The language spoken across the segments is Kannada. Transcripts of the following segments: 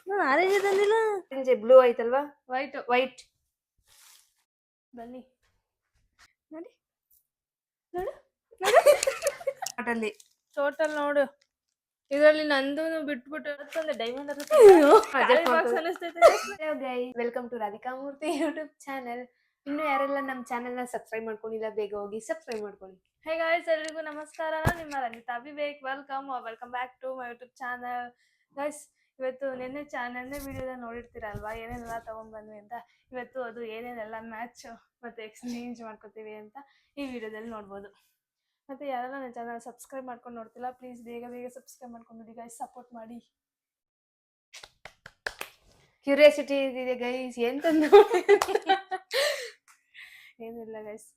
ನಾನು ಆರೆಂಜ್ ತಂದಿಲ್ಲ. Orange blue ಐತಲ್ವಾ? ವೈಟ್ ಬನ್ನಿ ನೋಡಿ ನೋಡು ಅಲ್ಲಿ ಟೋಟಲ್ ನೋಡು. ಇದರಲ್ಲಿ ನಂದು ಬಿಟ್ಬಿಟ್ಟು diamond welcome to Radhika Murthy YouTube channel. ಇನ್ನು ಯಾರೆಲ್ಲ ನಮ್ಮ ಚಾನೆಲ್ನ ಸಬ್ಸ್ಕ್ರೈಬ್ ಮಾಡ್ಕೊಂಡಿಲ್ಲ ಬೇಗ ಹೋಗಿ ಸಬ್ಸ್ಕ್ರೈಬ್ ಮಾಡ್ಕೊಳ್ಳಿ. ಹೇ ಗಾಯ್ಸ್, ಎಲ್ರಿಗೂ ನಮಸ್ಕಾರ. ನಿಮ್ಮ Ranita Vivek. Welcome back to my YouTube channel. Guys, ಇವತ್ತು ನೆನ್ನೆ ವಿಡಿಯೋದ ನೋಡಿರ್ತೀರಲ್ವಾ, ಏನೇನೆಲ್ಲ ತಗೊಂಡ್ಬಂದ್ವಿ ಅಂತ. ಇವತ್ತು ಅದು ಏನೇನೆಲ್ಲ ಮ್ಯಾಚ್ ಮತ್ತೆ ಎಕ್ಸ್ಚೇಂಜ್ ಮಾಡ್ಕೋತೀವಿ ಅಂತ ಈ ವಿಡಿಯೋದಲ್ಲಿ ನೋಡ್ಬೋದು. ಮತ್ತೆ ಯಾರೆಲ್ಲ ನನ್ನ ಚಾನಲ್ ಸಬ್ಸ್ಕ್ರೈಬ್ ಮಾಡ್ಕೊಂಡು ನೋಡ್ತಿಲ್ಲ, ಪ್ಲೀಸ್ ಬೇಗ ಸಬ್ಸ್ಕ್ರೈಬ್ ಮಾಡ್ಕೊಂಡು ಗೈಸ್, ಸಪೋರ್ಟ್ ಮಾಡಿ. ಕ್ಯೂರಿಯಾಸಿಟಿ ಇದೆ ಗೈಸ್, ಏನ್ ತಂದು ಏನಿಲ್ಲ ಗೈಸ್,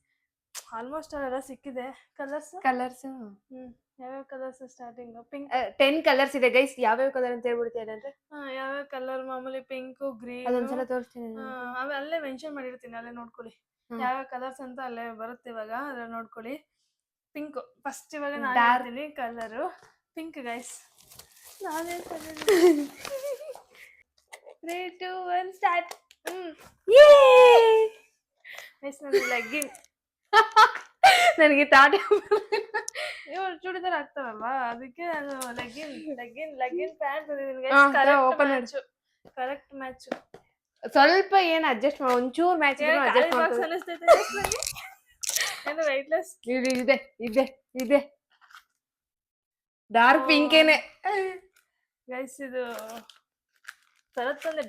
ಆಲ್ಮೋಸ್ಟ್ ಅವೆಲ್ಲ ಸಿಕ್ಕಿದೆ. ಕಲರ್ಸ್ ಯಾವ್ಯಾವ ಕಲರ್ಸ್ ಸ್ಟಾರ್ಟಿಂಗ್? ಪಿಂಕ್ 10 ಕಲರ್ಸ್ ಇದೆ ಗೈಸ್. ಯಾವ್ಯಾವ ಕಲರ್ ಅಂತ ಹೇಳ್ಬಿಡ್ತೀನಿ ಅಂದ್ರೆ ಯಾವ್ಯಾವ ಕಲರ್ ಮಾಮೂಲಿ ಪಿಂಕ್, ಗ್ರೀನ್, ಅದೊಂದ್ಸಲ ತೋರಿಸ್ತೀನಿ. ಅಲ್ಲೇ ಮೆನ್ಷನ್ ಮಾಡಿರ್ತೀನಿ, ಅಲ್ಲೇ ನೋಡ್ಕೊಳ್ಳಿ. ಯಾವ್ಯಾವ ಕಲರ್ಸ್ ಅಂತ ಅಲ್ಲೇ ಬರುತ್ತೆ ಇವಾಗ, ಅದ್ರ ನೋಡ್ಕೊಳ್ಳಿ. ಪಿಂಕ್ ಫಸ್ಟ್ ಇವಾಗ ನಾನು ಹೇಳ್ತೀನಿ ಕಲರು. ಪಿಂಕ್ ಗೈಸ್, ನಾನೇ 3, 2, 1 ಸ್ಟಾರ್ಟ್. ಗೈಸ್, ನನ್ನ ಲೆಗ್ಗಿನ್ ನನಗೆ ತಾಟ ಇವ್ರು ಚೂಡಿದಾರ್ ಆಗ್ತಾರಲ್ವಾ, ಅದಕ್ಕೆ ನಾನು ಲೆಗ್ಗಿನ್ ಪ್ಯಾಂಟ್ ಕರೆಕ್ಟ್ ಮ್ಯಾಚ್. ಸ್ವಲ್ಪ ಏನ್ ಅಡ್ಜಸ್ಟ್ ಮಾಡಿ ಒಂಚೂರು ಮ್ಯಾಚ್ ಅನಿಸ್ತೈತೆ. ಏನು ವೈಟ್ಲೆಸ್ ಇದೆ ಡಾರ್ಕ್ ಪಿಂಕ್ ಏನೆ ಗೈಸ್. ಇದು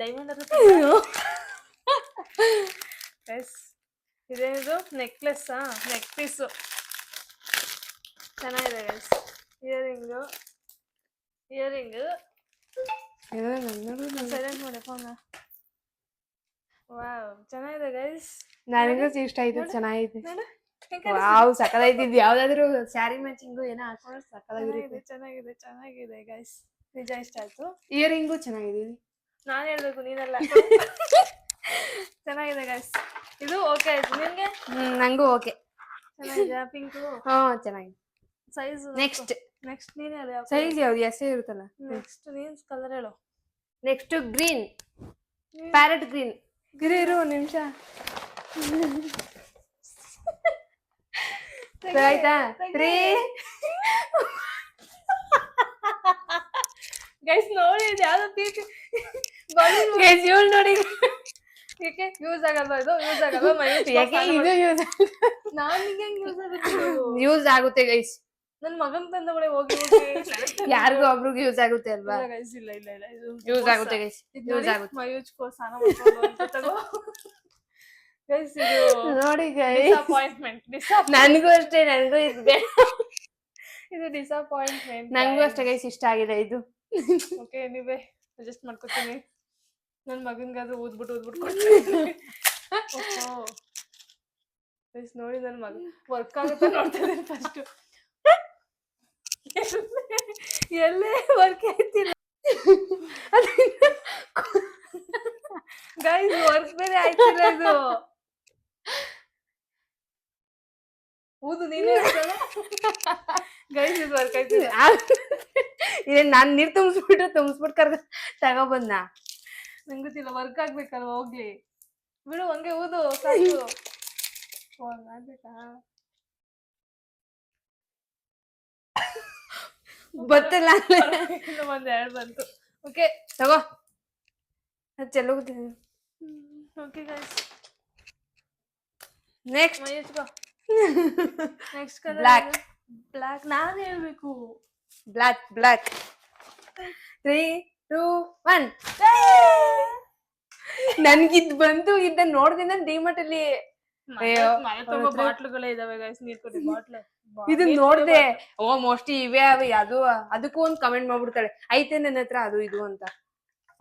ಡೈಮಂಡ್ ಗೈಸ್. ಇದೇನಿದು? ನೆಕ್ಲೆಸ್, ನೆಕ್ ಪೀಸು ಚೆನ್ನಾಗಿದೆ ಗೈಸ್. ಇಯರಿಂಗು ಸೈಲೆಂಟ್ ಮಾಡಿ ಫೋನ್. ವಾವ್, ಚೆನ್ನಾಗಿದೆ ಗೈಸ್. ನನಗೂ ಇಷ್ಟ ಆಯ್ತು, ಚೆನ್ನಾಗಿದೆ. ವಾವ್, ಸಕ್ಕದಾಯ್ತಿದ್. ಯಾವ್ದಾದ್ರು ಸ್ಯಾರಿ ಮ್ಯಾಚಿಂಗು ಏನೋ ಹಾಕೊಂಡ್ರೆ ಸಕ್ಕದಾಗಿರುತ್ತೆ. ಚೆನ್ನಾಗಿದೆ ಗೈಸ್, ನಿಜ ಇಷ್ಟ ಆಯ್ತು. ಇಯರಿಂಗು ಚೆನ್ನಾಗಿದೆ. ನಾನು ಹೇಳ್ಬೇಕು, ನೀನೆಲ್ಲ. ಚೆನ್ನಾಗಿದೆ ಗೈಸ್, ಇದು ಓಕೆ ಆಯ್ತು ನಿನ್ಗೆ? ನಂಗೂ ಓಕೆ. ಚೆನ್ನಾಗಿದೆ ಪಿಂಕು. ಚೆನ್ನಾಗಿದೆ. ಸೈಜ್ ನೆಕ್ಸ್ಟ್ ನೀನ್ ಹೇಳು. ಸೈಜ್ ಯಾವ್ದು? ಎಷ್ಟೇ ಇರುತ್ತಲ್ಲ. ನೆಕ್ಸ್ಟ್ ನೀನ್ ಕಲರ್ ಹೇಳು. Next green, parrot green. ಇರು ಒಂದ್ ನಿಮಿಷ ಆಯ್ತಾ? 3 ಗೈಸ್ ನೋಡಿ, ಇದು ಯಾವ್ದು ಪೀಕ್ ನೋಡಿ. ಯೂಸ್ ಆಗಲ್ವಾ? ಇದು ಯೂಸ್ ಆಗಲ್ವಾ? ನಾನ್ ನಿಂಗೆ ಯೂಸ್ ಆಗುತ್ತೆ? ಯೂಸ್ ಆಗುತ್ತೆ ಗೈಸ್. ನನ್ ಮಗನ್ ತಂದವಳೆ ಹೋಗಿ ಯಾರಿಗೂ ಒಬ್ರಿಗೆ ಯೂಸ್ ಆಗುತ್ತೆ ಅಲ್ವಾ? ಗೈಸ್, ಇಲ್ಲ ಯೂಸ್ ಆಗುತ್ತೆ ಗೈಸ್, ಯೂಸ್ ಆಗುತ್ತೆ. ಮಯೂಜ್ಕೋ ಸ್ನಾನ ಮಾಡ್ಕೊಂಡು ತಗೋ ಗೈಸ್. ಇದು ನೋಡಿ ಗೈಸ್, ಡಿಸಪಾಯಿಂಟ್ಮೆಂಟ್. ನನಗೂ ಅಷ್ಟೇ, ನನಗೂ ಇದು ಡಿಸಪಾಯಿಂಟ್ಮೆಂಟ್. ನಂಗೂ ಅಷ್ಟೇ ಗೈಸ್, ಇಷ್ಟ ಆಗಿದೆ ಇದು. ಓಕೆ, ನೀವೇ ಅಡ್ಜಸ್ಟ್ ಮಾಡ್ಕೊತೀನಿ. ನನ್ ಮಗನ್ಗಾದ್ರೂ ಊದ್ಬಿಟ್ಟು ಕೊಡ್ತೀನಿ. ನೋಡಿ, ನನ್ ಮಗ ವರ್ಕ್ ಆಗುತ್ತೆ ನೋಡ್ತಾ ಫಸ್ಟ್. ಎಲ್ಲೇ ವರ್ಕ್ ಆಯ್ತಿಲ್ಲ ಗೈಸ್, ವರ್ಕ್ ಬೇರೆ ಆಯ್ತಿಲ್ಲ. ಇದು ಊದು ನೀನೇ ಗೈಸ್, ಇದು ವರ್ಕ್ ಆಯ್ತಿಲ್ಲ. ಇದೇನ್ ನಾನ್ ನೀರ್ ತುಂಬಿಸ್ಬಿಟ್ಟು ತಗೊಬಂದ. ನಂಗೆ ಗೊತ್ತಿಲ್ಲ, ವರ್ಕ್ ಆಗ್ಬೇಕಲ್ವ. ಹೋಗ್ಲಿ ಬಿಡು, ಹಂಗೆ ಊದು ಸಾಕು. ಆಗ್ಬೇಕಾ? ಗೊತ್ತಿಲ್ಲ, ಒಂದ್ 2 ಬಂತು. ಓಕೆ ತಗೋ, ಚೆಲ್ಲೋಗ್ತೀನಿ. Okay guys, next next colour black. ನಾನು ಹೇಳ್ಬೇಕು. ಬ್ಲಾಕ್ 3, 2, 1. ನನ್ಗಿದ್ ಬಂತು. ಇದ್ದ ನೋಡ್ದಿಂದ ಡಿಮಾರ್ಟ್ ಅಲ್ಲಿ ಬಾಟ್ಲುಗಳೇ ಇದಾವೆ ಗೈಸ್, ನೀರ್ ಕೊಡಿ ಬಾಟ್ಲು. ಇದನ್ ನೋಡ್ದೆ, ಮೋಸ್ಟ್ಲಿ ಇವೇ ಅವೆ. ಅದಕ್ಕೂ ಒಂದ್ ಕಮೆಂಟ್ ಮಾಡ್ಬಿಡ್ತಾಳೆ, ಐತೆ ನನ್ನ ಹತ್ರ ಅದು ಇದು ಅಂತ.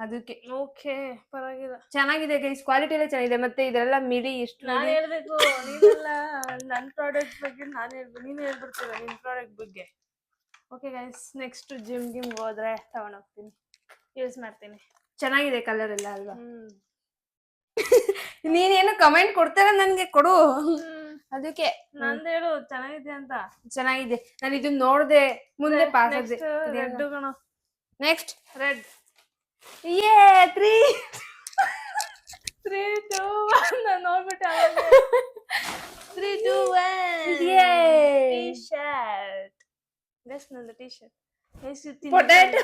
ಅದಕ್ಕೆ ಓಕೆ, ಪರವಾಗಿಲ್ಲ, ಚೆನ್ನಾಗಿದೆ ಗೈಸ್. ಕ್ವಾಲಿಟಿ ಎಲ್ಲ ಚೆನ್ನಾಗಿದೆ. ಮತ್ತೆ ಇದೆಲ್ಲ ಮಿಡಿ ಎಷ್ಟು ನಾನ್ ಹೇಳ್ಬೇಕು, ನೀನೆಲ್ಲ ನನ್ ಪ್ರಾಡಕ್ಟ್ ಬಗ್ಗೆ ನೀನ್ ಹೇಳ್ಬಿಡ್ತೀರ ನಿನ್ ಪ್ರಾಡಕ್ಟ್ ಬಗ್ಗೆ. ಓಕೆ ಗೈಸ್, ನೆಕ್ಸ್ಟ್ ಜಿಮ್ ಹೋದ್ರೆ ತಗೊಂಡೋಗ್ತೀನಿ, ಯೂಸ್ ಮಾಡ್ತೀನಿ. ಚೆನ್ನಾಗಿದೆ ಕಲರ್ ಎಲ್ಲ ಅಲ್ವಾ? ನೀನೇನು ಕಮೆಂಟ್ ಕೊಡ್ತಾರ ನನ್ಗೆ ಕೊಡು. ಅದಕ್ಕೆ ನಂದ್ ಹೇಳು ಚೆನ್ನಾಗಿದೆ ಅಂತ. ಚೆನ್ನಾಗಿದೆ. ನಾನು ಇದನ್ನ ನೋಡ್ದೆ ಮುಂದೆ ಪಾಸ್ ಆದೆ. ರೆಡ್ ಕಣ. Next red. ಯೇ 3 3 2 1 ನಾನು ನೋಡ್ಬಿಟ್ಟೆ ಅವಾಗ. 3 2 1 ಟೀ ಶರ್ಟ್. ಗೈಸ್ ನಂದು ಟೀ ಶರ್ಟ್. ಗೈಸ್ ಪೊಟ್ಯಾಟೊ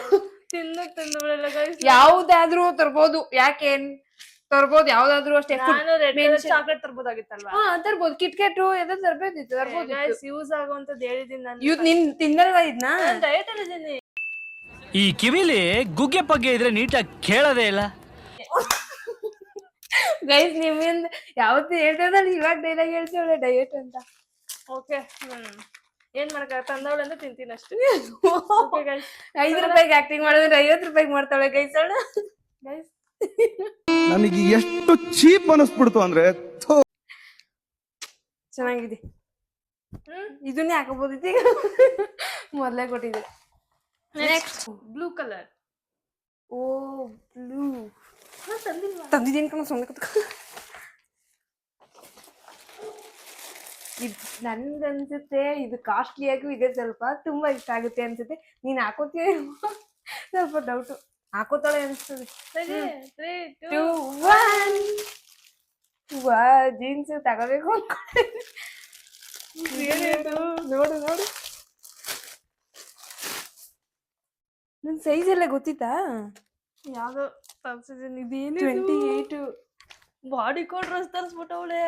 ತಿಂದು ಬಿಡಲ್ಲ ಗೈಸ್. ಯಾವ್ದಾದ್ರೂ ತರ್ಬೋದು. ಯಾಕೆ ತರ್ಬೋದು ಯಾವ್ದಾದ್ರು ಅಷ್ಟೇ. ನಾನು ರೆಡ್ ಚಾಕ್ಲೇಟ್ ತರ್ಬೋದಾಗಿತ್ತಲ್ವಾ? ಹಾ ತರ್ಬೋದು. ಕಿಟ್ಕೆಟ್ ಎದ ತರ್ಬೋದಿತ್ತು. ಗೈಸ್ ಯೂಸ್ ಆಗುವಂತದ್ದು ಹೇಳಿದೀನಿ ನಾನು. ಇವ್ ನಿನ್ ತಿನ್ನಲ್ವಾ ಇದನ್ನ? ನಾನು ಡಯಟ್ ಅಲ್ಲಿ ಇದ್ದೀನಿ. ಈ ಕಿವಿಲಿ ಗುಗ್ಗೆ ಪಗ್ಗೆ ಇದ್ರೆ ನೀಟಾಗಿ ಕೇಳೋದೇ ಇಲ್ಲ. ಗೈಸ್ ನಿಮ್ಮಿಂದ ಯಾವತ್ತು ಹೇಳ್ತೇವಲ್ಲ ಇವಾಗ ಡೈಲಾಗ್ ಹೇಳ್ತೇವಲ್ಲ ಡಯಟ್ ಅಂತ. ಓಕೆ ಏನ್ ಮಾಡಕ ತಂದವಳು ಅಂದ್ರೆ ತಿಂತೀನಿ ಅಷ್ಟೇ. ಓಕೆ ಗೈಸ್ 5 ರೂಪಾಯಿಗೆ ಆಕ್ಟಿಂಗ್ ಮಾಡಿದ್ರೆ 50 ರೂಪಾಯಿಗೆ ಮಾಡ್ತಾಳೆ ಗೈಸ್ ಅವಳು. ಗೈಸ್ ನನಗೆ ಎಷ್ಟು ಚೀಪ್ ಅನಿಸ್ಬಿಡ್ತು ಅಂದ್ರೆ ಚೆನ್ನಾಗಿದೆ. ಇದನ್ನೇ ಹಾಕಬಹುದಿತ್ತು ಈಗ. ಮೊದಲೇ ಕೊಟ್ಟಿದ್ದೆ. Next blue colour. ಓ ಬ್ಲೂ ತಂದಿಲ್ವಾ? ತಂದಿದ್ದೀನಿ ಕಣ ಸುಮ್ಮನೆ ಕೂತ್ಕೊ. ನನ್ಗನ್ಸುತ್ತೆ ಇದು ಕಾಸ್ಟ್ಲಿಯಾಗೂ ಇದೆ, ಸ್ವಲ್ಪ ತುಂಬಾ ಇಷ್ಟ ಆಗುತ್ತೆ ಅನ್ಸುತ್ತೆ. ನೀನ್ ಹಾಕೋತೀಯ ಸ್ವಲ್ಪ ಡೌಟು. ಹಾಕೋತಾಳೆ ಅನ್ಸ್ತದೆ. 3 2 2 1 ವಾ ಜೀನ್ಸ್ ತಗೋಬೇಕು ಅನ್ಕೊಂಡಿದ್ದೆ. ನೋಡು ನೋಡು ನನ್ ಸೈಜ್ ಎಲ್ಲ ಗೊತ್ತಿತ್ತಾ? ಯಾವ್ದೋ ತರ್ಸಿದೀನಿ. ಇದೇನು 28 ಬಾಡಿ ಕೋಡ್ ಡ್ರೆಸ್ ತರಿಸ್ಬಿಟ್ಟವಳೆ.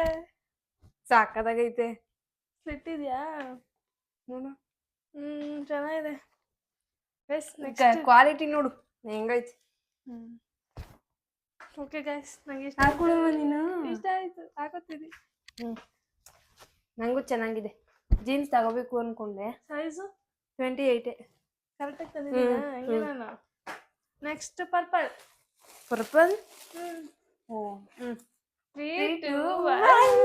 ಸಾಕದಾಗೈತೆ. ಫಿಟ್ ಇದೆಯಾ ನೋಡು. ಚೆನ್ನಾಗಿದೆ. ಗೈಸ್ ನೆಕ್ಸ್ಟ್ ಕ್ವಾಲಿಟಿ ನೋಡು ಹೆಂಗೈತಿ. ಓಕೆ ಗೈಸ್ ನಂಗೆ ಇಷ್ಟ ಹಾಕೊಳ್ಳುವ ನೀನು. ಇಷ್ಟ ಆಯ್ತು, ಹಾಕೋತೀನಿ. ನಂಗೂ ಚೆನ್ನಾಗಿದೆ. ಜೀನ್ಸ್ ತಗೋಬೇಕು ಅನ್ಕೊಂಡೆ. ಸೈಜು 28 ಕರೆಕ್ಟ್ ಆಗಿ ತಂದಿದ್ದೀನ ಹಂಗೆ ನಾನು. Next purple. ಪರ್ಪಲ್. ಓ 3 2 1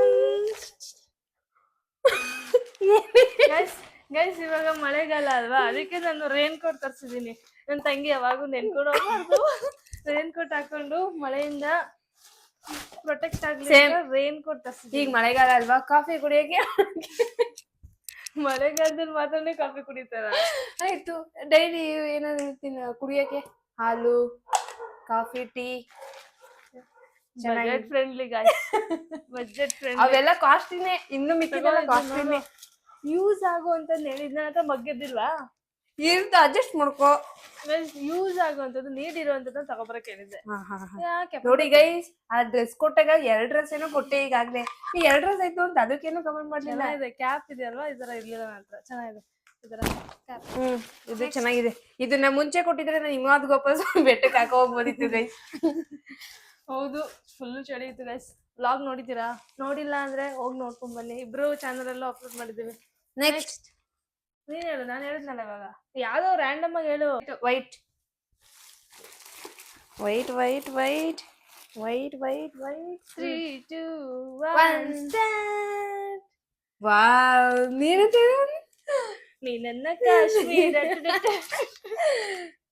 ಗೈಸ್ ಇವಾಗ ಮಳೆಗಾಲ ಅಲ್ವಾ, ಅದಕ್ಕೆ ನಾನು ರೇನ್ ಕೋಟ್ ತರ್ಸಿದೀನಿ. ನನ್ನ ತಂಗಿ ಯಾವಾಗೂ ನೆನ್ಕೊಂಡು ಹೋಗ್ಬಾರ್ದು. ರೇನ್ ಕೋಟ್ ಹಾಕೊಂಡು ಮಳೆಯಿಂದ ಪ್ರೊಟೆಕ್ಟ್ ಆಗ್ಲಿ ರೇನ್ ಕೋಟ್ ತರ್ಸಿದೀನಿ. ಈಗ ಮಳೆಗಾಲ ಅಲ್ವಾ, ಕಾಫಿ ಕುಡಿಯಕ್ಕೆ ಮಳೆಗಾಲದಲ್ಲಿ ಮಾತ್ರನೇ ಕಾಫಿ ಕುಡಿತಾರ? ಆಯ್ತು, ಡೈಲಿ ಏನಾದ್ರು ಕುಡಿಯಕ್ಕೆ ಹಾಲು, coffee, tea. Budget friendly guys, budget friendly. ಅವೆಲ್ಲ ಕಾಸ್ಟ್ಲಿನೇ, ಇನ್ನು ಮಿಕ್ಕಿದೆಲ್ಲ ಕಾಸ್ಟ್ಲಿನೇ. ಯೂಸ್ ಆಗುವಂತದ್ದು ಹೇಳಿದ್ ನನ್ನ ಹತ್ರ ಮಗ್ಗದಿಲ್ವಾ? ಇರ್ತು ಅಡ್ಜಸ್ಟ್ ಮಾಡ್ಕೋ. ಯೂಸ್ ಆಗುವಂತದ್ದು ನೀಡ್ ಇರುವಂತದ್ದು ತಗೊಬರಕ್ ಹೇಳಿದ್ದೆ. ಯಾಕೆ ನೋಡಿ ಗೈಸ್, ಆ ಡ್ರೆಸ್ ಕೊಟ್ಟಾಗ 2 ಡ್ರೆಸ್ ಏನೋ ಕೊಟ್ಟೆ ಈಗಾಗ್ಲೇ. ಈ 2 ಡ್ರೆಸ್ ಆಯ್ತು ಅಂತ ಅದಕ್ಕೇನು ಕಮೆಂಟ್ ಮಾಡ್ಲಿಲ್ಲ. ಚೆನ್ನಾಗಿದೆ. ಕ್ಯಾಪ್ ಇದೆಯಲ್ವಾ, ಇದರ ಇರ್ಲಿಲ್ಲ ನನ್ನ ಹತ್ರ. ಚೆನ್ನಾಗಿದೆ ಇದರ ಕ್ಯಾಪ್. ಇದು ಚೆನ್ನಾಗಿದೆ. ಇದನ್ನ ಮುಂಚೆ ಕೊಟ್ಟಿದ್ರೆ ನಾನು ಇಮಾದ್ ಗೋಪಾಲ್ ಬೆಟ್ಟಕ್ಕೆ ಹಾಕೋ ಹೋಗ್ಬೋದಿತ್ತು ಗೈಸ್. ಹೌದು, ಫುಲ್ ಚಳಿ ಇತ್ತು ಗೈಸ್. ವ್ಲಾಗ್ ನೋಡಿದ್ದೀರಾ? ನೋಡಿಲ್ಲ ಅಂದ್ರೆ ಹೋಗಿ ನೋಡ್ಕೊಂಡ್ ಬನ್ನಿ. ಇಬ್ರು ಚಾನಲ್ ಎಲ್ಲ ಅಪ್ಲೋಡ್ ಮಾಡಿದ್ದೀವಿ. ನೆಕ್ಸ್ಟ್ ನೀನ್ ಹೇಳು, ನಾನು ಹೇಳಿದ್ನಲ್ಲ ಇವಾಗ. ಯಾವ್ದೋ ರ್ಯಾಂಡಮ್ ಆಗಿ ಹೇಳು. White white white white white white white 3 2 1 wow, ನೀನು ನೀ ನನ್ನ ಕಾಶ್ಮೀರ.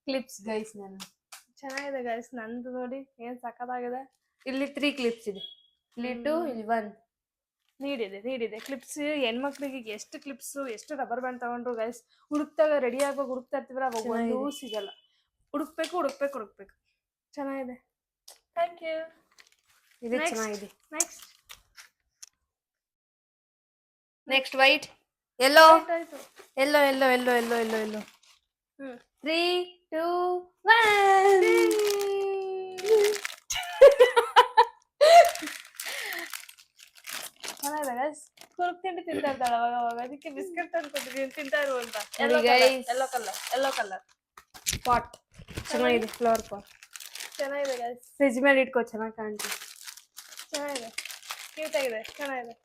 Clips guys. ನಾನು ಚೆನ್ನಾಗಿದೆ ಗೈಸ್. ನಂದು ನೋಡಿ ಏನ್ ಸಖತ್ತಾಗಿದೆ. ಇಲ್ಲಿ 3 ಕ್ಲಿಪ್ಸ್ ಇದೆ. ಇಲ್ಲಿ 2, ಇಲ್ಲಿ 1. ನೀಡಿದೆ ಕ್ಲಿಪ್ಸ್. ಹೆಣ್ಮಕ್ಳಿಗೆ ಎಷ್ಟು ಕ್ಲಿಪ್ಸ್, ಎಷ್ಟು ರಬ್ಬರ್ ಬ್ಯಾಂಡ್ ತಗೊಂಡ್ರು ಗೈಸ್, ಹುಡುಕ್ತಾಗ ರೆಡಿ ಆಗುವಾಗ ಹುಡುಕ್ತಾ ಇರ್ತೀವ್ರ, ಅವಾಗ ಒಂದೂ ಸಿಗಲ್ಲ. ಹುಡುಕ್ಬೇಕು. ಚೆನ್ನಾಗಿದೆ. Thank you. ಇದು ಚೆನ್ನಾಗಿದೆ. Next white. ಎಲ್ಲೋ ಆಯ್ತು. ಎಲ್ಲೋ 3 2 1 ಚೆನ್ನಾಗಿದೆ ಗೈಸ್. ಕುರುಕ್ ತಿಂಡಿ ತಿಂತಾ ಇರ್ತಾಳೆ ಅವಾಗ, ಅದಕ್ಕೆ ಬಿಸ್ಕೆಟ್ ತಂದ್ಕೊಟ್ಟಿದ್ದೀನಿ, ತಿಂತಾ ಇರು ಅಂತ. ಎಲ್ಲೋ ಕಲರ್ ಪಾಟ್ ಚೆನ್ನಾಗಿದೆ. ಫ್ಲವರ್ ಪಾಟ್ ಚೆನ್ನಾಗಿದೆ ಗೈಸ್. ಫ್ರಿಜ್ ಮೇಲೆ ಇಟ್ಕೋ, ಚೆನ್ನಾಗಿ ಕಾಣ್ತೀವಿ. ಚೆನ್ನಾಗಿದೆ, ಕ್ಯೂಟ್ ಆಗಿದೆ, ಚೆನ್ನಾಗಿದೆ.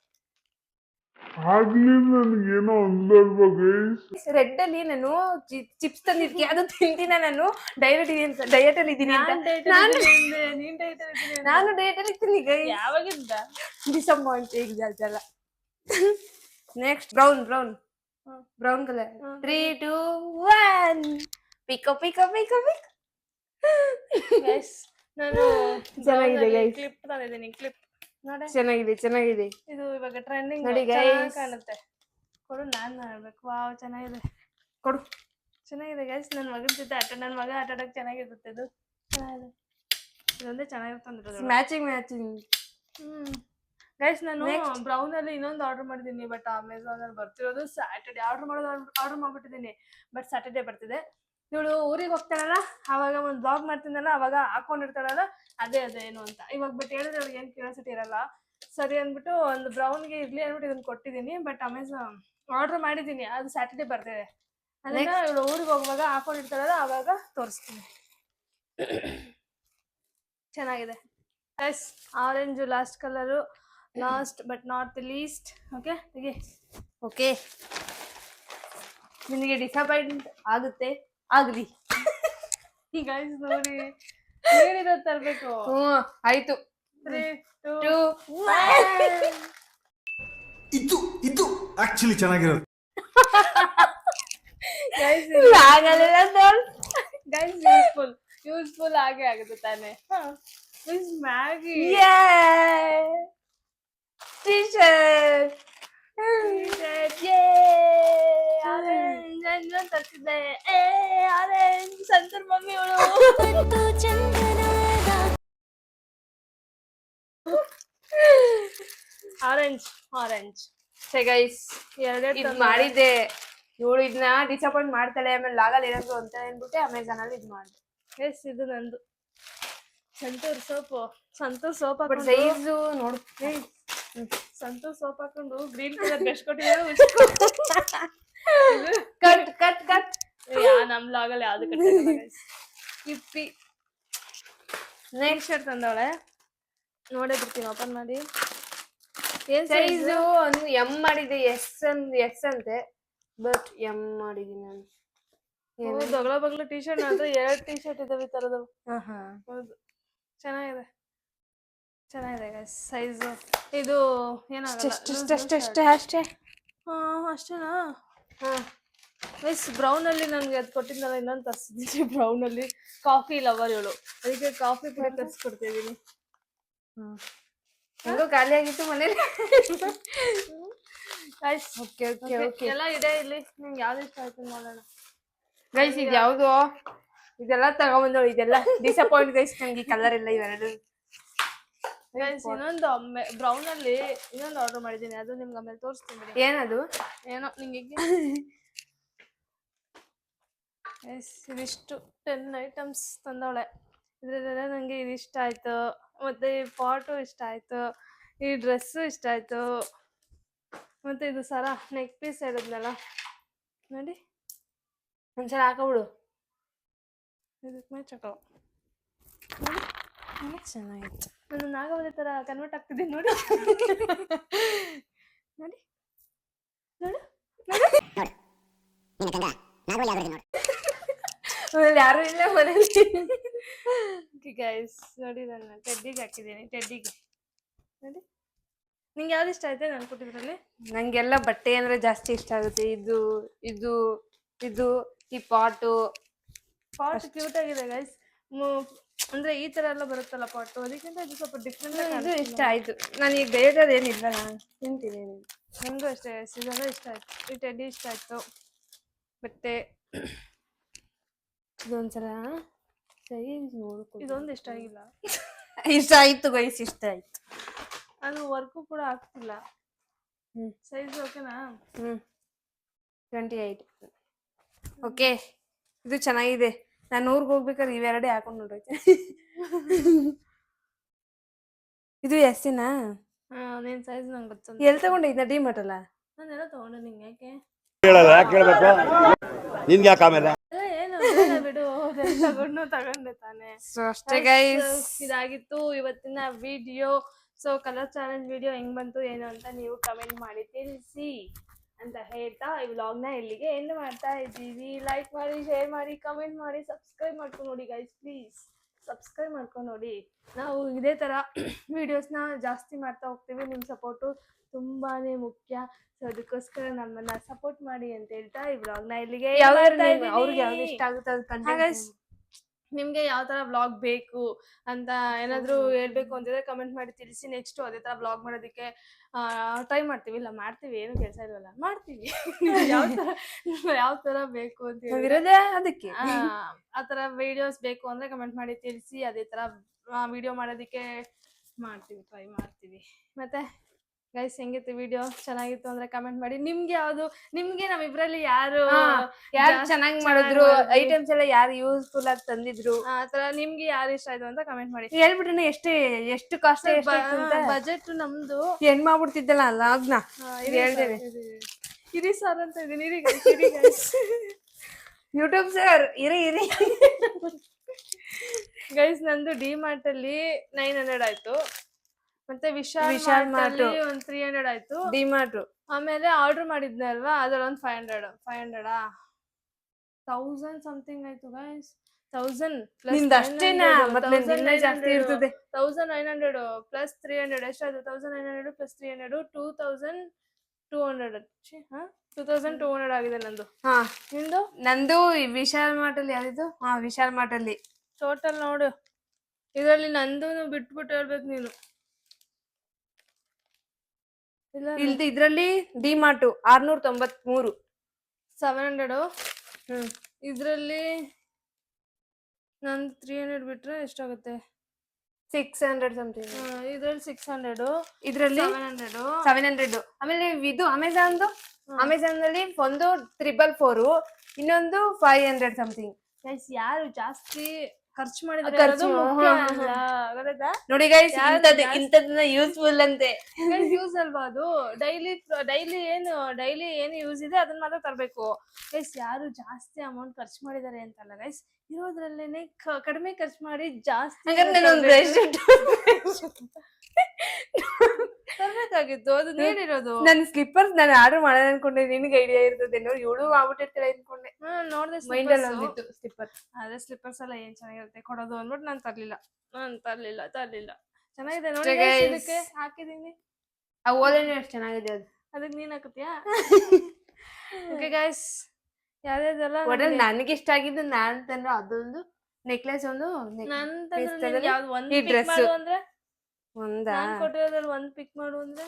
ಆಗ್ಲಿ ನನ್ಗೇನೋ ಅಂದಲ್ವಾ ಗೈಸ್. ರೆಡ್ ಅಲ್ಲಿ ನಾನು ಚಿಪ್ಸ್ ತಂದಿದ್ದೆ, ಅದು ತಿಂದಿನ. ನಾನು ಡಯಟ್ ಅಲ್ಲಿ ಇದೀನಿ ಅಂತ. ನಾನು ಡಯಟ್ ಅಲ್ಲಿ ಇದ್ದೀನಿ ಗೈಸ್. ಯಾವಾಗಿಂದ? ಡಿಸಪಾಯಿಂಟ್ ಈಗ. Next brown colour. 3 2 1 ಪಿಕೋ ಗೈಸ್ ನಾನು ಚೆನ್ನಾಗಿದೆ guys. ಕ್ಲಿಪ್ ತಂದಿದ್ದೀನಿ. ಕ್ಲಿಪ್ ನೋಡೆ ಚೆನ್ನಾಗಿದೆ ಚೆನ್ನಾಗಿದೆ. ಇದು ಇವಾಗ ಟ್ರೆಂಡಿಂಗ್ ನೋಡಿ ಚೆನ್ನಾಗಿ guys. ಕಾಣುತ್ತೆ. ಕೊಡು ನಾನು ಮಾಡ್ಬೇಕು. ವಾವ್ ಚೆನ್ನಾಗಿದೆ ಕೊಡು. ಚೆನ್ನಾಗಿದೆ ಗೈಸ್. ನನ್ನ ಮಗನ ಜೊತೆ ನನ್ನ ಮಗ ಆಟ ಆಡೋಕೆ ಚೆನ್ನಾಗಿರುತ್ತೆ ಇದು. ಚೆನ್ನಾಗಿದೆ ಇದೊಂದೇ ಚೆನ್ನಾಗಿರುತ್ತೆ ಅಂದ್ರದ್ದು. ಮ್ಯಾಚಿಂಗ್ ಗೈಸ್ ನಾನು Next. ಬ್ರೌನ್ ಅಲ್ಲಿ ಇನ್ನೊಂದು ಆರ್ಡರ್ ಮಾಡಿದ್ದೀನಿ, ಬಟ್ ಅಮೆಝಾನ್ ಅಲ್ಲಿ ಬರ್ತಿರೋದು ಸ್ಯಾಟರ್ಡೆ. ಆರ್ಡರ್ ಮಾಡ್ಬಿಟ್ಟಿದ್ದೀನಿ, ಬಟ್ ಸ್ಯಾಟರ್ಡೆ ಬರ್ತಿದೆ. ಇವಳು ಊರಿಗೆ ಹೋಗ್ತಾಳಲ್ಲ, ಅವಾಗ ಒಂದು ಬ್ಲಾಗ್ ಮಾಡ್ತೀನಲ್ಲ, ಅವಾಗ ಹಾಕೊಂಡಿರ್ತಾಳಲ್ಲ, ಅದೇ ಏನು ಅಂತ ಇವಾಗ. ಬಟ್ ಹೇಳಿದ್ರೆ ಅವ್ಳಿಗೆ ಏನು ಕ್ಯೂರಿಯಾಸಿಟಿ ಇರಲ್ಲ. ಸರಿ ಅಂದ್ಬಿಟ್ಟು ಒಂದು ಬ್ರೌನ್ಗೆ ಇರ್ಲಿ ಅಂದ್ಬಿಟ್ಟು ಇದನ್ನ ಕೊಟ್ಟಿದ್ದೀನಿ. ಬಟ್ ಅಮೆಝಾನ್ ಆರ್ಡರ್ ಮಾಡಿದ್ದೀನಿ, ಅದು ಸ್ಯಾಟರ್ಡೆ ಬರ್ತಿದೆ. ಅದನ್ನ ಇವಳು ಊರಿಗೆ ಹೋಗುವಾಗ ಹಾಕೊಂಡಿರ್ತಾಳಲ್ಲ, ಅವಾಗ ತೋರಿಸ್ತೀನಿ. ಚೆನ್ನಾಗಿದೆ yes. Orange last colour, last but not the least. Okay ತೆಗಿ. ಓಕೆ, ನಿನಗೆ ಡಿಸಪಾಯಿಂಟ್ ಆಗುತ್ತೆ, ಆಗ್ಲಿ. ಈ ಗೈಸ್ ನೋಡಿ ಹೇಳಿರೋ ತರಬೇಕು. ಆಯ್ತು. 3, 2, 2 ಇದು ಆಕ್ಚುಲಿ ಚೆನ್ನಾಗಿರೋದು. ಗೈಸ್ ಯೂಸ್ಫುಲ್ ಆಗೇ ಆಗುತ್ತೆ ತಾನೆ. ಮ್ಯಾಗಿ ಆರೆಂಜ್ ತರ್ಸಿದ್ದೆ. ಆರೆಂಜ್ ಸಂತೂರ್ ಮಮ್ಮಿ ಅವಳು. ಆರೆಂಜ್ ಗೈಸ್, ಎರಡೆರಡು ಇದು ಮಾಡಿದ್ದೆ. ಇವಳು ಇದನ್ನ ಡಿಸಪಾಯಿಂಟ್ ಮಾಡ್ತಾಳೆ, ಆಮೇಲೆ ಲಾಗಲ್ ಏನಾದ್ರು ಅಂತ ಅಂದ್ಬಿಟ್ಟೆ ಅಮೆಝಾನ್ ಅಲ್ಲಿ ಇದು ಮಾಡಿದೆ. ಎಸ್ ಇದು ನಂದು ಸಂತೂರ್ ಸೋಪ್ ಬಟ್ ಹಾಕೊಂಡು ಸೈಜು ನೋಡು. ಸಂತೂರ್ ಸೋಪ್ ಹಾಕೊಂಡು ಗ್ರೀನ್ ಕಲರ್ ಬ್ರಷ್ ಕೊಟ್ಟಿದ್ದಾರೆ. Cut cut cut. ನಮ್ ಲಾಗಲ್ಲಿ ಯಾವ್ದು ಕಟ್ಟಿಲ್ಲ. ಇಪ್ಪಿ ನೆಕ್ಸ್ಟ್ ಶರ್ಟ್ ತಂದವಳೆ, ನೋಡೇ ಬಿಡ್ತೀನಿ ಓಪನ್ ಮಾಡಿ. ಏನ್ ಸೈಜು ಒಂದು ಎಂ ಮಾಡಿದೆ, ಎಸ್ ಅಂತೆ, ಬಟ್ ಎಂ ಮಾಡಿದೀನಿ ನಾನು. ದೊಗ್ಲ ಬಗ್ಲ ಟಿ ಶರ್ಟ್ ಅಂದ್ರೆ 2 ಟಿ ಶರ್ಟ್ ಇದಾವೆ ಈ ತರದವು. ಹೌದು ಚೆನ್ನಾಗಿದೆ ಗೈಸ್. ಸೈಜು ಇದು ಅಷ್ಟೇ. ಅಷ್ಟೇನಾ? ಗೈಸ್ ಬ್ರೌನ್ ಅಲ್ಲಿ ನನ್ಗೆ ಅದು ಕೊಟ್ಟಿದ್ದಲ್ಲ, ಇನ್ನೊಂದು ತರಿಸಿದ್ದೀನಿ ಬ್ರೌನ್ ಅಲ್ಲಿ. ಕಾಫಿ ಲವರ್ ಇವಳು, ಅದಕ್ಕೆ ಕಾಫಿ ಪುಡಿ ತರಿಸ್ಕೊಡ್ತಿದ್ದೀನಿ. ಹೆಂಗೋ ಖಾಲಿ ಆಗಿತ್ತು ಮನೇಲಿ. ಗೈಸ್ ಓಕೆ ಓಕೆ ಓಕೆ ಎಲ್ಲ ಇದೆ ಇಲ್ಲಿ. ನಿಮ್ಗೆ ಯಾವ್ದು ಇಷ್ಟ ಆಯ್ತು ನೋಡೋಣ. ಗೈಸ್, ಇದು ಯಾವ್ದು? ಇದೆಲ್ಲ ತಗೊಂಬಂದೋಳು. ಇದೆಲ್ಲ ಡಿಸಪಾಯಿಂಟ್ ಗೈಸ್, ನಂಗೆ ಈ ಕಲರ್ ಇಲ್ಲ ಇವೆರಡು. ಗೈಸ್ ಇನ್ನೊಂದು ಬ್ರೌನ್ ಅಲ್ಲಿ ಇನ್ನೊಂದು ಆರ್ಡರ್ ಮಾಡಿದ್ದೀನಿ, ಅದು ನಿಮ್ಗೆ ಆಮೇಲೆ ತೋರಿಸ್ತೀನಿ ಬಿಡಿ. ಏನದು? ಏನೋ ನಿಂಗೆ ಎಸ್ ಇದಿಷ್ಟು 10 ಐಟಮ್ಸ್ ತಂದವಳೆ. ಇದ್ರಲ್ಲೆಲ್ಲ ನನಗೆ ಇದು ಇಷ್ಟ ಆಯ್ತು, ಮತ್ತೆ ಈ ಪಾಟು ಇಷ್ಟ ಆಯ್ತು, ಈ ಡ್ರೆಸ್ಸು ಇಷ್ಟ ಆಯ್ತು, ಮತ್ತೆ ಇದು ಸರ ನೆಕ್ ಪೀಸ್ ಹೇಳಿದ್ನಲ್ಲ ನೋಡಿ, ಒಂದ್ಸಲ ಹಾಕಬಿಡು. ಇದಕ್ಕೆ ಮ್ಯಾಚ್ ಹಾಕೋ. ಚೆನ್ನಾಗಿತ್ತು. ನಾನು ನಾಗವಲ್ಲಿ ತರ ಕನ್ವರ್ಟ್ ಆಗ್ತಿದ್ದೀನಿ ನೋಡಿ. ನೋಡಿ ನೋಡು ಯಾರು ಇಲ್ಲ ಮನೇಲಿ. ಗೈಸ್ ನೋಡಿ, ನಾನು ಟೆಡ್ಡಿಗೆ ಹಾಕಿದ್ದೀನಿ. ಟೆಡ್ಡಿಗೆ ನೋಡಿ. ನಿಂಗೆ ಯಾವ್ದು ಇಷ್ಟ ಆಯ್ತು ನಾನು ಕೊಟ್ಟಿದ್ರಲ್ಲಿ? ನಂಗೆಲ್ಲ ಬಟ್ಟೆ ಅಂದ್ರೆ ಜಾಸ್ತಿ ಇಷ್ಟ ಆಗುತ್ತೆ. ಇದು ಇದು ಇದು ಈ ಪಾಟು ಕ್ಯೂಟ್ ಆಗಿದೆ ಗೈಸ್. ಅಂದ್ರೆ ಈ ತರ ಎಲ್ಲ ಬರುತ್ತಲ್ಲ ಪಾಟು, ಅದಕ್ಕಿಂತ ಇದು ಸ್ವಲ್ಪ ಡಿಫ್ರೆಂಟ್. ಇದು ಇಷ್ಟ ಆಯ್ತು. ನನಗೆ ಬೇರೆದೇನಿಲ್ಲ, ನಾನು ತಿಂತೀನಿ. ನನಗೂ ಅಷ್ಟೇ ಇದೆಲ್ಲ ಇಷ್ಟ ಆಯ್ತು. ಈ ಟೆಡ್ಡಿ ಇಷ್ಟ ಆಯ್ತು. ಬಟ್ಟೆ ಇದೊಂದ್ಸಲ ಸೈಜ್ ನೋಡ್ಕೊ. ಇದೊಂದು ಇಷ್ಟ ಆಗಿಲ್ಲ. ಇಷ್ಟ ಆಯ್ತು ಗೈಸ್, ಇಷ್ಟ ಆಯ್ತು. ಅದು ವರ್ಕು ಕೂಡ ಆಗ್ತಿಲ್ಲ. ಸೈಜ್ ಓಕೆನಾ? 28. ಓಕೆ, ಇದು ಚೆನ್ನಾಗಿದೆ. ನಾನು ಊರಿಗೆ ಹೋಗ್ಬೇಕಾದ್ರೆ ಇವೆರಡೇ ಹಾಕೊಂಡು ನೋಡೈತೆ. ಇದು ಎಸ್ಸಿನಾ? ನೀನ್ ಸೈಜ್ ನಂಗೆ ಗೊತ್ತ. ಎಲ್ಲಿ ತಗೊಂಡಿದ್ದ? ಡಿಮಾರ್ಟ್ ಅಲ್ಲ? ನಾನೆಲ್ಲ ತಗೊಂಡೆ. ನಿಂಗೆ ಯಾಕೆ ನಿನ್ಗೆ ಯಾಕೆ ಆಮೇಲೆ ಏನು ಬಿಡು, ತಗೊಂಡೆ ತಾನೆ. ಸೊ ಅಷ್ಟೇ ಗೈಸ್, ಇದಾಗಿತ್ತು ಇವತ್ತಿನ video. So colour challenge video ಹೆಂಗ್ ಬಂತು ಏನು ಅಂತ ನೀವು ಕಮೆಂಟ್ ಮಾಡಿ ತಿಳಿಸಿ ಅಂತ ಹೇಳ್ತಾ ಈ ವ್ಲಾಗ್ನ ಇಲ್ಲಿಗೆ ಎಂಡ್ ಮಾಡ್ತಾ ಇದ್ದೀವಿ. ಲೈಕ್ ಮಾಡಿ, ಶೇರ್ ಮಾಡಿ, ಕಮೆಂಟ್ ಮಾಡಿ, ಸಬ್ಸ್ಕ್ರೈಬ್ ಮಾಡ್ಕೊಂಡು ನೋಡಿ ಗೈಸ್. ಪ್ಲೀಸ್ ಸಬ್ಸ್ಕ್ರೈಬ್ ಮಾಡ್ಕೊಂಡು ನೋಡಿ. ನಾವು ಇದೇ ಥರ ವೀಡಿಯೋಸ್ನ ಜಾಸ್ತಿ ಮಾಡ್ತಾ ಹೋಗ್ತೀವಿ. ನಿಮ್ಮ ಸಪೋರ್ಟು ತುಂಬಾ ಮುಖ್ಯ. ಸೊ ಅದಕ್ಕೋಸ್ಕರ ನಮ್ಮನ್ನ ಸಪೋರ್ಟ್ ಮಾಡಿ ಅಂತ ಹೇಳ್ತಾ ಈ ವ್ಲಾಗ್ನ ಇಲ್ಲಿಗೆ ಅವ್ರಿಗೆ ಯಾವ್ದು ಇಷ್ಟ ಆಗುತ್ತೆ ಅದು ನಿಮ್ಗೆ ಯಾವ ತರ ವ್ಲಾಗ್ ಬೇಕು ಅಂತ ಏನಾದ್ರು ಹೇಳ್ಬೇಕು ಅಂತಿದ್ರೆ ಕಮೆಂಟ್ ಮಾಡಿ ತಿಳಿಸಿ. ನೆಕ್ಸ್ಟ್ ಅದೇ ತರ ವ್ಲಾಗ್ ಮಾಡೋದಕ್ಕೆ ಟ್ರೈ ಮಾಡ್ತೀವಿ. ಇಲ್ಲ ಮಾಡ್ತೀವಿ, ಏನು ಕೆಲಸ ಇಲ್ವಲ್ಲ, ಮಾಡ್ತೀವಿ. ಯಾವ ತರ ಬೇಕು ಅಂತ ಹೇಳಿದ್ರೆ ನಾವಿರೋದೇ ಅದಕ್ಕೆ. ಆ ತರ ವಿಡಿಯೋಸ್ ಬೇಕು ಅಂದ್ರೆ ಕಮೆಂಟ್ ಮಾಡಿ ತಿಳಿಸಿ. ಅದೇ ತರ ವಿಡಿಯೋ ಮಾಡೋದಕ್ಕೆ ಮಾಡ್ತೀವಿ, ಟ್ರೈ ಮಾಡ್ತೀವಿ. ಮತ್ತೆ ಗೈಸ್ ಹೆಂಗಿತ್ತು ವಿಡಿಯೋ? ಚೆನ್ನಾಗಿತ್ತು ಅಂದ್ರೆ ಕಮೆಂಟ್ ಮಾಡಿ. ನಿಮ್ಗೆ ನಮ್ಮಿಬ್ರಲ್ಲಿ ಯಾರು ಯಾರು ಜಾಸ್ತಿ ಚೆನ್ನಾಗಿ ಚೆನ್ನಾಗ್ ಮಾಡಿದ್ರು, ಮಾಡಿದ್ರು? ಐಟಮ್ಸ್ ಎಲ್ಲ ಯಾರು ಯೂಸ್ಫುಲ್ ಆಗಿ ತಂದಿದ್ರು ಆ ತರ ನಿಮ್ಗೆ ಯಾರು ಇಷ್ಟ ಆಯ್ತು ಅಂತ ಕಮೆಂಟ್ ಮಾಡಿ. ಹೇಳ್ಬಿಟ್ರೆ ಎಷ್ಟು ಕಾಸ್ಟ್ ಅಂತ ಬಜೆಟ್ ನಮ್ದು ಹೆಣ್ ಮಾಡ್ಬಿಡ್ತಿದ್ದಲ್ಲ ಲಾಗ್ನ. ಹೇಳ್ದೇವೆ ಇರಿ ಸರ್ ಅಂತ ಇದೀನಿ. ಇರಿ guys. ಯೂಟ್ಯೂಬ್ ಸರ್ ಇರಿ ಗೈಸ್ ನಂದು ಡಿ-ಮಾರ್ಟ್ ಅಲ್ಲಿ 900 ಆಯ್ತು. ಮತ್ತೆ ವಿಶಾಲ್ ವಿಶಾಲ್ ಮಾರ್ಟ್ ಅಲ್ಲಿ ಮಾರ್ಟ್. ಒಂದ್ 300 ಆಯ್ತು. ಡಿಮಾರ್ಟ್ ಆಮೇಲೆ ಆರ್ಡರ್ ಮಾಡಿದ್ದೆ ಅಲ್ವಾ, ಅದ್ರಲ್ಲಿ ಒಂದು 500 1000 ಸಮಥಿಂಗ್ ಆಯ್ತು ಗೈಸ್. 1000 ನಿಂದ ಅಷ್ಟೇನಾ? ಮತ್ತೆ ನಿನ್ನೆ ಜಾಸ್ತಿ ಇರ್ತದೆ. 1900 ಪ್ಲಸ್ 300 ಎಷ್ಟಾಯ್ತು? 1900 ಪ್ಲಸ್ 300 2200. 2200 ಆಗಿದೆ ನಂದು. ಹಾ ನಿಂದು ನಂದು ಈ ವಿಶಾಲ್ ಮಾರ್ಟ್ ಅಲ್ಲಿ ಯಾವ್ದಿದ್ದು? ಹಾ ವಿಶಾಲ್ ಮಾರ್ಟ್ ಅಲ್ಲಿ ಟೋಟಲ್ ನೋಡು. ಇದರಲ್ಲಿ ನಂದು ಬಿಟ್ಬಿಟ್ಟು ಹೇಳ್ಬೇಕು ನೀನು. ಇಲ್ಲ ಇದ್ರಲ್ಲಿ ಡಿಮಾರ್ಟ್ 693. 700. ಹ್ಮ್ ಇದ್ರಲ್ಲಿ ನಂದು 300 ಬಿಟ್ರೆ ಎಷ್ಟಾಗುತ್ತೆ? 600 ಸಮಥಿಂಗ್. ಇದ್ರಲ್ಲಿ 600, ಇದ್ರಲ್ಲಿ 700. 700. ಆಮೇಲೆ ಇದು ಅಮೆಝಾನ್ ಅಲ್ಲಿ ಒಂದು 444, ಇನ್ನೊಂದು 500 ಸಮಥಿಂಗ್. ಗೈಸ್ ಯಾರು ಜಾಸ್ತಿ ಖರ್ಚು ಮಾಡಿದ್ರೆ ಖರ್ಚು, ನೋಡಿ ಗೈಸ್, ಇಂಥದನ್ನ ಯೂಸ್ಫುಲ್ ಅಂತೆ. ಯೂಸ್ ಅಲ್ವಾ ಅದು? ಡೈಲಿ ಏನು ಯೂಸ್ ಇದೆ ಅದನ್ನ ಮಾತ್ರ ತರಬೇಕು. ಗೈಸ್ ಯಾರು ಜಾಸ್ತಿ ಅಮೌಂಟ್ ಖರ್ಚು ಮಾಡಿದ್ದಾರೆ ಅಂತಲ್ಲ ಗೈಸ್, ಇರೋದ್ರಲ್ಲೇನೆ ಕಡಿಮೆ ಖರ್ಚು ಮಾಡಿ ಜಾಸ್ತಿ ತರ್ಬೇಕಾಗಿತ್ತು. ಅದು ನೀಡಿರೋದು. ನನ್ ಸ್ಲಿಪ್ಪರ್ಸ್ ನಾನು ಆರ್ಡರ್ ಮಾಡೋಣ ಅನ್ಕೊಂಡೆ, ನಿನ್ಗೆ ಐಡಿಯಾ ಇರ್ತದೆ ನೋಡಿ, ಇವಳು ಆಗ್ಬಿಟ್ಟಿರ್ತಾಳೆ ಅನ್ಕೊಂಡೆ. ನೋಡ್ದೆ ಮೈಂಡ್ ಅಲ್ಲಿ ಒಂದಿತ್ತು ಸ್ಲಿಪ್ಪರ್. ಅದೇ ಸ್ಲಿಪ್ಪರ್ಸ್ ಎಲ್ಲ ಏನ್ ಚೆನ್ನಾಗಿರುತ್ತೆ ಕೊಡೋದು ಅಂದ್ಬಿಟ್ಟು ನಾನು ತರ್ಲಿಲ್ಲ. ಚೆನ್ನಾಗಿದೆ ನೋಡಿ ಅಷ್ಟೇ guys, guys. ಇದಕ್ಕೆ ಹಾಕಿದೀನಿ. ಆ ಓಲೆನೇ ಎಷ್ಟು ಚೆನ್ನಾಗಿದೆ ಅದು. ಅದಕ್ಕೆ ನೀನ್ ಹಾಕುತ್ತೀಯಾ? ಓಕೆ ಗೈಸ್, ಯಾವ್ಯಾವ್ದೆಲ್ಲ ಒಟ್ನಲ್ಲಿ ನನಗೆ ಇಷ್ಟ ಆಗಿದ್ದು ನಾನ್ ತಂದ್ರೆ ಅದೊಂದು ನೆಕ್ಲೆಸ್, ಒಂದು ಯಾವ್ದು ಒಂದ್ ಈ pick dress. ಮಾಡು ಅಂದ್ರೆ ಒಂದಾ ನಾನ್ ಕೊಟ್ಟಿರೋದ್ರಲ್ಲಿ ಒಂದ್ ಪಿಕ್ ಮಾಡು ಅಂದ್ರೆ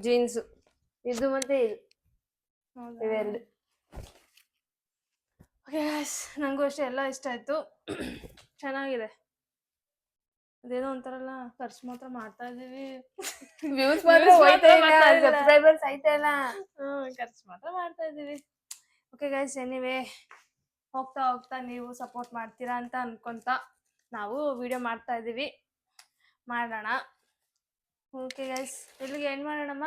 ಜೀನ್ಸ್, ಇದು ಮತ್ತೆ ಇದು, ಇವೆರಡು. ಓಕೆ ಗೈಸ್, ನಂಗೂ ಅಷ್ಟೇ ಎಲ್ಲ ಇಷ್ಟ ಆಯ್ತು. ಚೆನ್ನಾಗಿದೆ. ಅದೇನೋ ಒಂಥರಲ್ಲ ಖರ್ಚು ಮಾತ್ರ ಮಾಡ್ತಾ ಇದೀವಿ. ವ್ಯೂಸ್ ಮಾತ್ರ ಹೋಯ್ತಾ ಇಲ್ಲ, ಸಬ್ಸ್ಕ್ರೈಬರ್ಸ್ ಆಯ್ತಾ ಇಲ್ಲ. ಖರ್ಚು ಮಾತ್ರ ಮಾಡ್ತಾ ಇದೀವಿ. ಓಕೆ ಗೈಸ್, ಎನಿವೇ ಹೋಗ್ತಾ ಹೋಗ್ತಾ ನೀವು ಸಪೋರ್ಟ್ ಮಾಡ್ತೀರಾ ಅಂತ ಅನ್ಕೊಂತ ನಾವು ವಿಡಿಯೋ ಮಾಡ್ತಾ ಇದೀವಿ. ಮಾಡೋಣ. ಓಕೆ ಗೈಸ್, ಎಲ್ಲಿಗೆ ಎಂಡ್ ಮಾಡೋಣಮ್ಮ?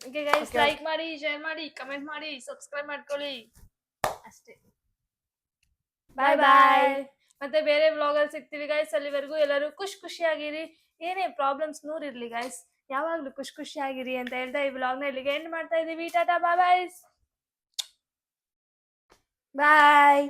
ಓಕೆ ಗೈಸ್, ಲೈಕ್ ಮಾಡಿ, ಶೇರ್ ಮಾಡಿ, ಕಮೆಂಟ್ ಮಾಡಿ, ಸಬ್ಸ್ಕ್ರೈಬ್ ಮಾಡ್ಕೊಳ್ಳಿ ಅಷ್ಟೇ. ಬಾಯ್ ಬಾಯ್. ಮತ್ತೆ ಬೇರೆ ವ್ಲಾಗ್ ಅಲ್ಲಿ ಸಿಗ್ತೀವಿ ಗೈಸ್. ಅಲ್ಲಿವರೆಗೂ ಎಲ್ಲರೂ ಖುಷಿಯಾಗಿರಿ. ಏನೇ ಪ್ರಾಬ್ಲಮ್ಸ್ ಇರ್ಲಿ ಗೈಸ್, ಯಾವಾಗ್ಲೂ ಖುಷಿಯಾಗಿರಿ ಅಂತ ಹೇಳ್ತಾ ಈ ವ್ಲಾಗ್ನ ಇಲ್ಲಿಗೆ ಎಂಡ್ ಮಾಡ್ತಾ ಇದೀವಿ. ಟಾಟಾ ಬಾಯ್ ಬಾಯ್. ಬಾಯ್.